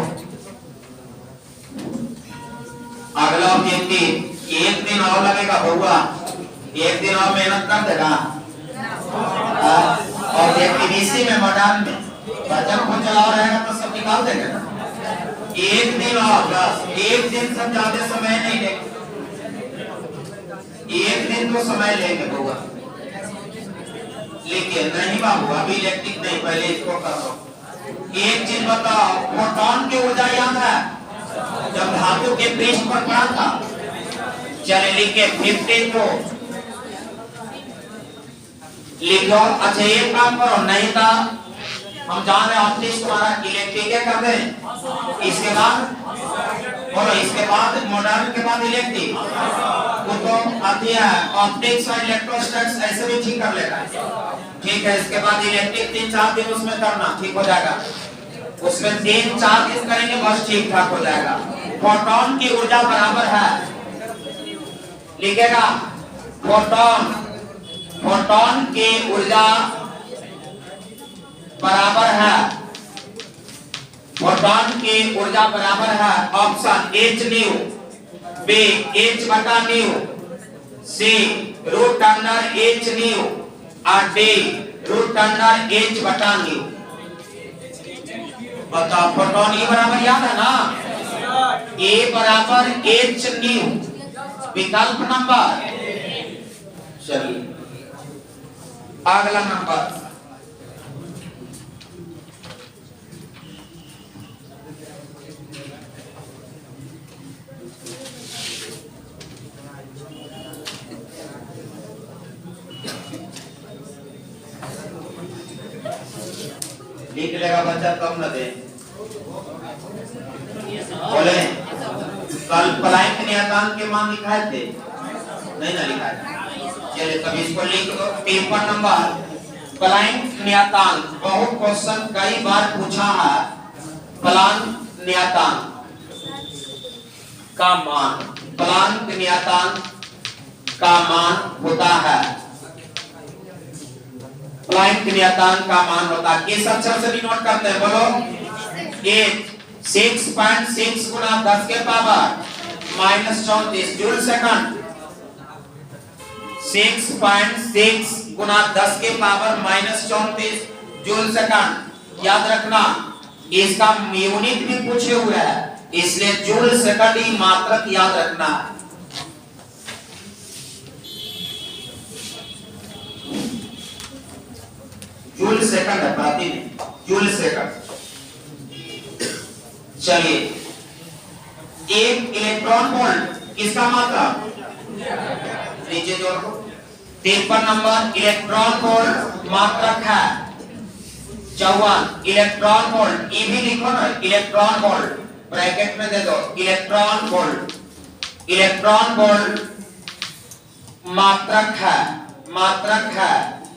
अगला ऑब्जेक्टिव। एक दिन और लगेगा बउआ, एक दिन और मेहनत कर देगा। ऑब्जेक्टिव इसी में मॉडर्न में बचत को चलाओ रहेगा तो सब निकाल देंगे ना। एक दिन और, बस एक दिन से ज्यादा समय नहीं लेंगे, एक दिन तो समय लेंगे बउआ। लेकिन नहीं बाबू अभी इलेक्ट्रिक नहीं, पहले इसको कर दो। एक चीज बताओ, प्रोटॉन की ऊर्जा याद है जब धातु के पृष्ठ पर पड़ा था? चले लिखे 50 को लिखो। अच्छा एक काम करो, नहीं था हम जान रहे ऑप्टिक्स तुम्हारा इलेक्ट्रिक कर दें, इसके बाद बोलो, इसके बाद मॉडर्न के बाद इलेक्ट्रिक तो आती है। ऑप्टिक्स और इलेक्ट्रोस्टैटिक्स ऐसे भी ठीक कर लेगा, ठीक है। इसके बाद इलेक्ट्रिक 3-4 दिन उसमें करना, ठीक हो जाएगा। उसमें 3-4 दिन करेंगे बस ठीक ठाक हो जाएगा। फोटॉन की ऊर्जा बराबर है, लिखेगा फोटॉन, फोटॉन की ऊर्जा बराबर है, फोटॉन की ऊर्जा बराबर है option h nu, B h बटा nu, C root under h nu, और डी रूट अंडर h बटा न्यू। बताओ फोटॉन E बराबर याद है ना, A बराबर h न्यू, विकल्प नंबर। चलिए अगला नंबर, लिख लेगा बच्चा कम न दे। बोले कल प्लांक नियतांक के मान लिखाए थे, नहीं ना लिखाए। चलिए तब इसको लिख दो। पेपर नंबर प्लांक नियतांक, बहुत क्वेश्चन कई बार पूछा है। प्लांक नियतांक का मान, प्लांक नियतांक का मान होता है, प्लांक नियतांक का मान होता है। किस अक्षर से डिनोट करते हैं बोलो? 6.6 गुना 10 के पावर -34 जूल सेकंड। 6.6 गुना 10 के पावर -34 जूल सेकंड। याद रखना इसका यूनिट भी पूछे हुए है, इसलिए जूल सेकंड ही मात्रक याद रखना है। जूल सेकंड है, प्रति नहीं, जूल सेकंड। चलिए एक इलेक्ट्रॉन वोल्ट किसका मात्रा? नीचे जोड़ दो। 53 नंबर इलेक्ट्रॉन वोल्ट मात्रक है 54। इलेक्ट्रॉन वोल्ट ई भी लिखो ना, इलेक्ट्रॉन वोल्ट ब्रैकेट में दे दो, इलेक्ट्रॉन वोल्ट। इलेक्ट्रॉन वोल्ट मात्रक है,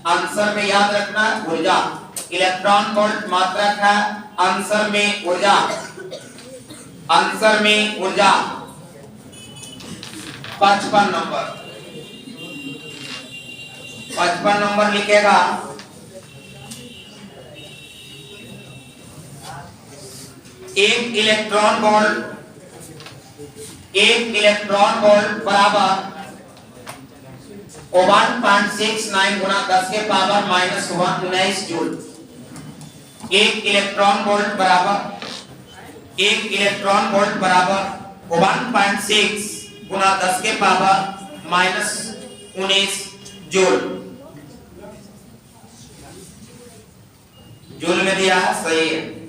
आंसर में याद रखना ऊर्जा। इलेक्ट्रॉन वोल्ट मात्रक है, आंसर में ऊर्जा, आंसर में ऊर्जा। 55 नंबर लिखेगा एक इलेक्ट्रॉन वोल्ट बराबर 1.69 गुना 10 के पावर माइनस 19 जूल। एक इलेक्ट्रॉन वोल्ट बराबर 1.6 गुना 10 के पावर माइनस 19 जूल। जूल में दिया है, सही है।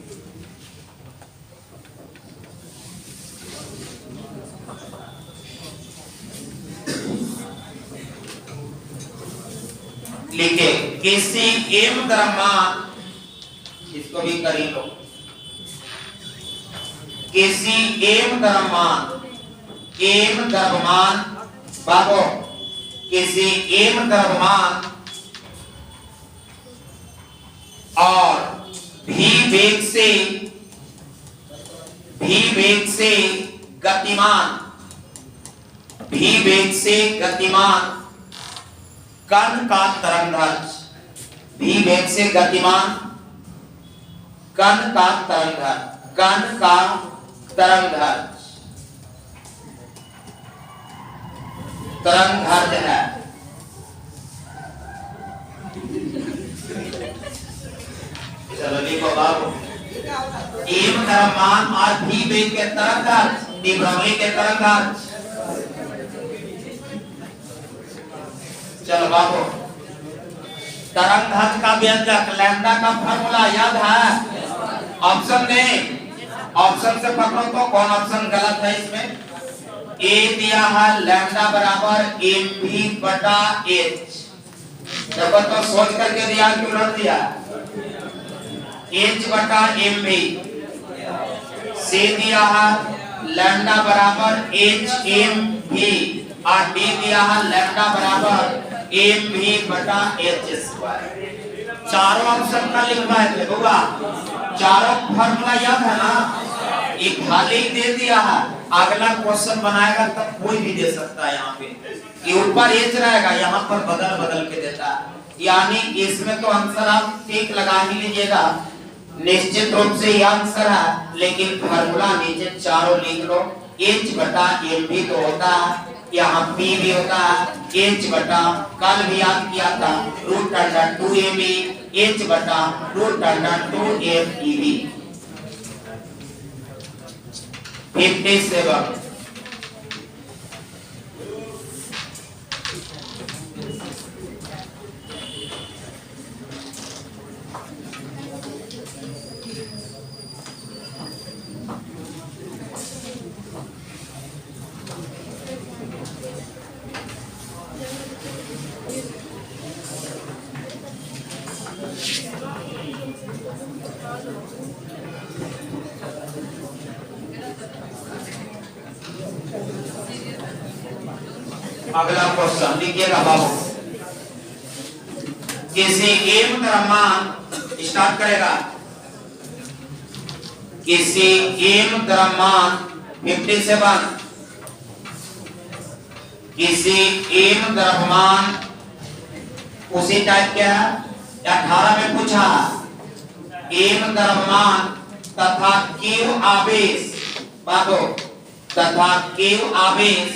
लिखे किसी एम द्रव्यमान, इसको भी कर लो, किसी एम द्रव्यमान बाबो, किसी एम द्रव्यमान और भी वेग से गतिमान कण का तरंगदैर्घ्य, भी वेग से गतिमान कण का तरंगदैर्घ्य है। चलो लिखो बाबू, एम द्रव्यमान और भी वेग के तरंगदैर्घ्य, विभ्रमणी के तरंगदैर्घ्य। चलो बाबू, तरंगदैर्घ्य का व्यंजक लैम्डा का फार्मूला याद है? ऑप्शन दे, ऑप्शन से पकड़ो तो कौन ऑप्शन गलत है इसमें? ए दिया है लैम्डा बराबर mv बटा h। देखो तो सोच करके दिया कि उलट दिया? h बटा mv। सी दिया है लैम्डा बराबर hmv और डी दिया है लैम्डा बराबर mv बटा h स्क्वायर। चारों ऑप्शन का लिखवाए थे बुआ, चारों फार्मूला याद है ना? एक खाली दे दिया है, अगला क्वेश्चन बनाएगा तब कोई भी दे सकता है। यहाँ पे ये ऊपर एच रहेगा, यहाँ पर बदल के देता है। यानी इसमें तो आंसर आप ठीक लगा ही लीजिएगा, निश्चित रूप से ये आंसर है। लेकिन फार्मूला नीचे चारों लिख लो, h बटा mv तो होता है, यहाँ p भी होता है, h बटा कल भी याद किया था रूट अंडर 2ab, h बटा रूट अंडर 2f 57। अगला क्वेश्चन लिखिएगा बाबू, किसी एम द्रव्यमान स्टार्ट करेगा, किसी एम द्रव्यमान 57, किसी एम द्रव्यमान उसी टाइप के है 18 में पूछा, एम द्रव्यमान तथा q आवेश बाबू, तथा q आवेश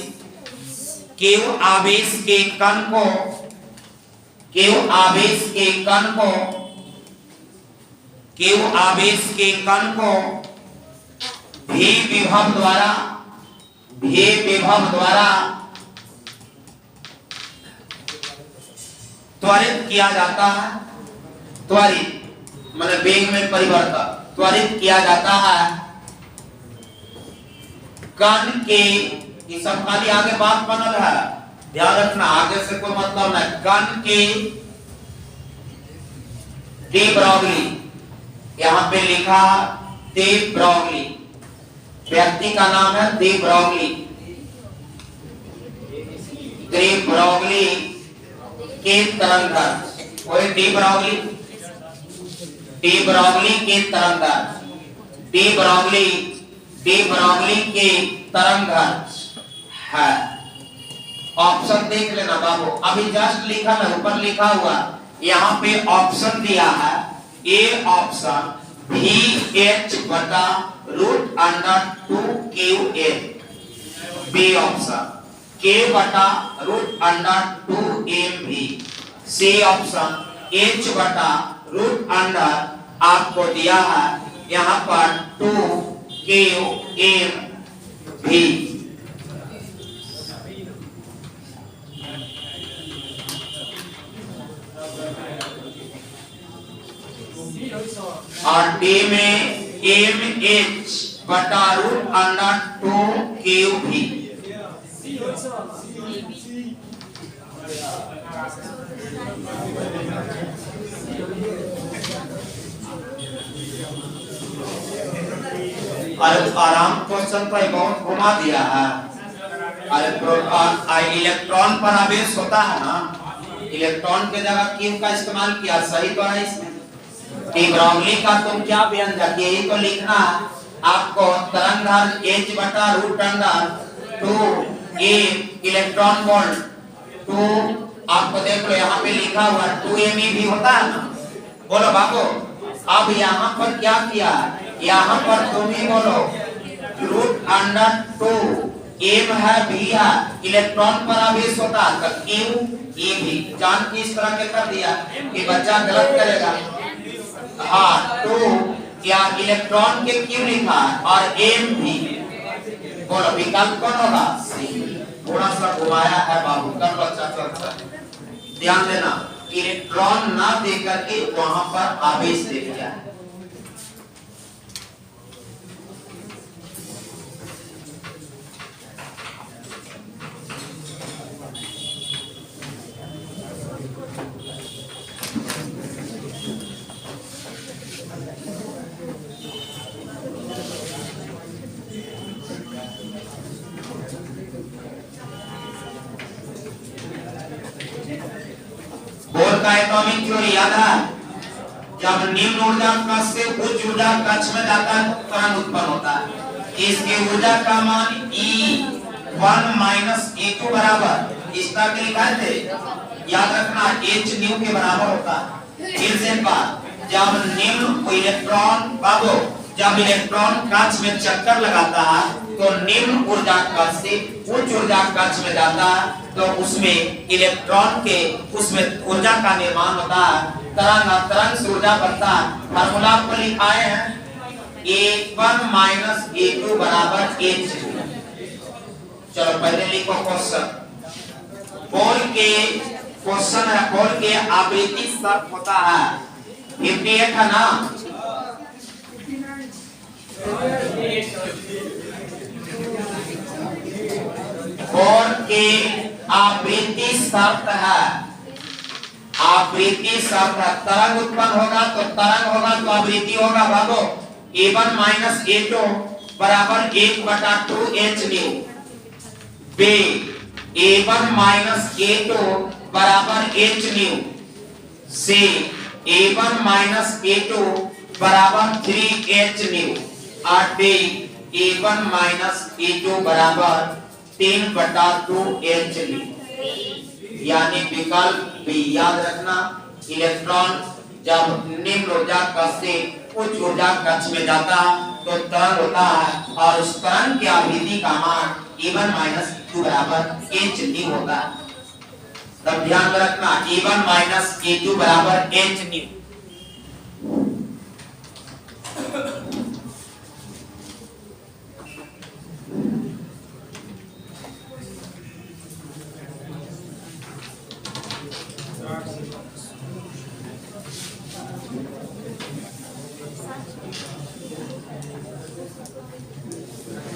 के कण को, q आवेश के कण को भी विभव द्वारा त्वरित किया जाता है। त्वरित मतलब वेग में परिवर्तन, त्वरित किया जाता है कण के, ये सब खाली आगे बात बनल है, ध्यान रखना, आगे से कोई मतलब नहीं। कण के डी ब्रॉगली, यहां पे लिखा दे ब्रॉगली, व्यक्ति का नाम है दे ब्रॉगली। दे ब्रॉगली के तरंगदर्श, कोई डी ब्रॉगली, डी ब्रॉगली के तरंगदर्श, डी ब्रॉगली के तरंगदर्श है। ऑप्शन देख लेना बाबू, अभी जस्ट लिखा ना, ऊपर लिखा हुआ, यहाँ पे ऑप्शन दिया है। ए ऑप्शन VH बटा √2QA, बी ऑप्शन K बटा √2MV, सी ऑप्शन H बटा √, आपको दिया है यहाँ पर 2QMV। और डी में MH बटा √2QV। अरे आराम क्वेश्चन पर बहुत घुमा दिया है। अरे इलेक्ट्रॉन पर आवेश होता है ना, इलेक्ट्रॉन के जगह क्यू का इस्तेमाल किया, सही तो है इसमें। डी ब्रॉगली का तुम क्या व्यंजक, यही तो लिखना है आपको। तरंगदैर्घ्य H बटा √2A इलेक्ट्रॉन वोल्ट 2, आपको देख लो यहाँ पे लिखा हुआ 2MeV भी होता है ना, बोलो बाबू। अब यहाँ पर क्या किया, यहाँ पर तुम ही बोलो √2 M है V है, इलेक्ट्रॉन पर आवेश होता है तो QeV, जान की इस तरह के कर दिया कि बच्चा गलत करेगा। हाँ, 2 क्या इलेक्ट्रॉन के क्यों लिखा और MV, बोलो विकल्प कौन होगा? थोड़ा सा घुमाया है बाबू, कर लो अच्छा। ध्यान देना, इलेक्ट्रॉन ना देकर के वहां पर आवेश दे दिया है। बोर का एटॉमिक थ्योरी याद है? जब निम्न ऊर्जा कक्ष से उच्च ऊर्जा कक्ष में जाता है तरंग उत्पन्न होता है। इसकी ऊर्जा का मान E1 - E2 बराबर, इसका क्या लिखा थे याद रखना, H न्यू के बराबर होता है। फिर से बात, जब निम्न इलेक्ट्रॉन बाबू, जब इलेक्ट्रॉन कक्ष में चक्कर लगाता है तो निम्न ऊर्जा कक्ष से उच्च ऊर्जा कक्ष में जाता है, तो उसमें इलेक्ट्रॉन के उसमें ऊर्जा का निर्माण होता है, तरंग से ऊर्जा बनता है। फार्मूला आपको लिखाए हैं E1 - E2 बराबर H। चलो पहले लिखो क्वेश्चन, बोल के क्वेश्चन है, बोल के आवृत्ति शर्त होता है 58 है ना, बोल के आवृत्ति शर्त है, आवृत्ति शर्त है। तरंग उत्पन्न होगा तो आवृत्ति होगा बाबू। A1 - A2 बराबर 1/2H new, B A1 - A2 बराबर H new, C A1 - A2 बराबर 3H न्यू, और D A1 - A2 बराबर 3/2H न्यू, यानी विकल्प भी याद रखना। इलेक्ट्रॉन जब निम्न ऊर्जा कक्ष से उच्च ऊर्जा कक्ष में जाता तो तरंग होता है, और उस तरंग की आवृत्ति का मान E1 - E2 बराबर H न्यू होता है। तब ध्यान रखना, E1 - E2 बराबर H न्यू।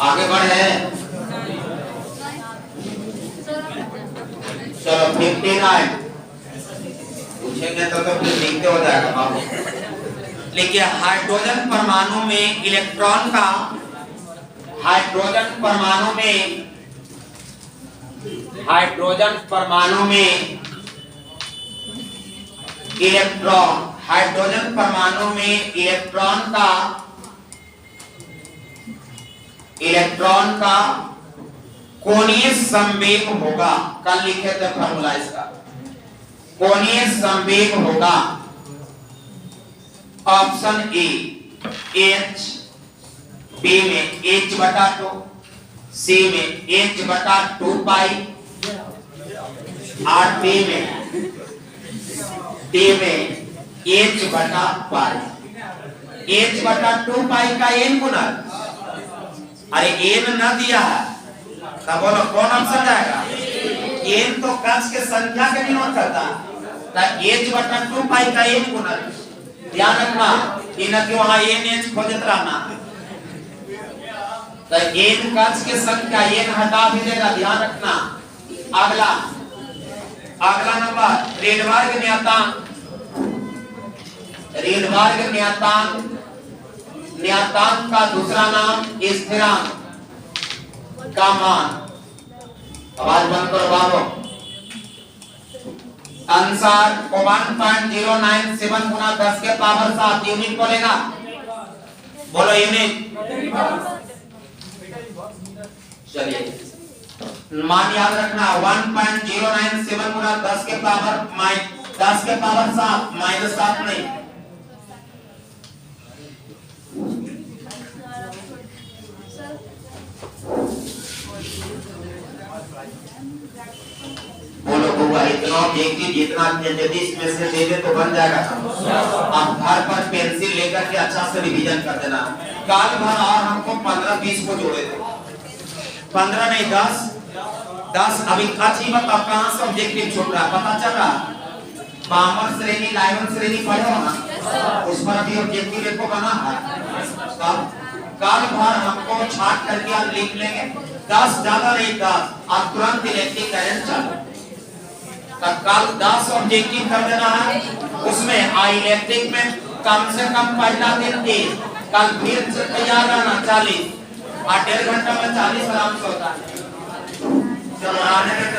आगे बढ़े, चलो 59 पूछेंगे तो फिर लिखते हो जाएगा बाबू। देखिए हाइड्रोजन परमाणु में इलेक्ट्रॉन का हाइड्रोजन परमाणु में इलेक्ट्रॉन का कोणीय संवेग होगा। कल लिखे थे फॉर्मूला इसका। कोणीय संवेग होगा ऑप्शन ए H, B में H/2, C में H/2 पाई और D में H/पाई। H/2 पाई का n गुना, अरे n न दिया है तब बोलो कौन ऑप्शन जाएगा? n तो कक्ष के संख्या के डिनोट करता है, H/2 पाई का n गुना। ध्यान रखना कि न कि वहां n खोजत रहना, तो n कक्ष के संख्या n हटा भी देगा। ध्यान रखना। अगला नंबर रेडबर्ग नियतांक का दूसरा नाम स्थिरांक का मान। आवाज बंद करो बाबू। आंसर 1.097 गुना 10 के पावर 7 यूनिट बोलेगा। बोलो यूनिट। चलिए मान याद रखना 1.097 गुना 10 के पावर 7 माइनस 7 नहीं। बोलो बुआ इतना ऑब्जेक्टिव जितना जल्दी इसमें से दे दे तो बन जाएगा। आप घर पर पेंसिल लेकर के अच्छा से रिवीजन कर देना। काल भर और हमको 15-20 को जोड़े थे, 15 नहीं 10। अभी अच्छी बताओ कहाँ से ऑब्जेक्टिव छूट रहा पता चल रहा? पामर श्रेणी लाइवन श्रेणी पढ़े हो ना, उस पर भी ऑब्जेक्टिव देखो बना है। काल भर हमको छाट करके आप लिख लेंगे 10 ज्यादा नहीं 10 और तुरंत इलेक्ट्रिक करंट चालू। कल 10 ऑब्जेक्टिव कर देना है, उसमें इलेक्ट्रिक में कम से कम पढ़ना दिन 30। कल फिर से तैयार रहना 40 और 1.5 घंटा में 40 आराम से होता है। चलो आने में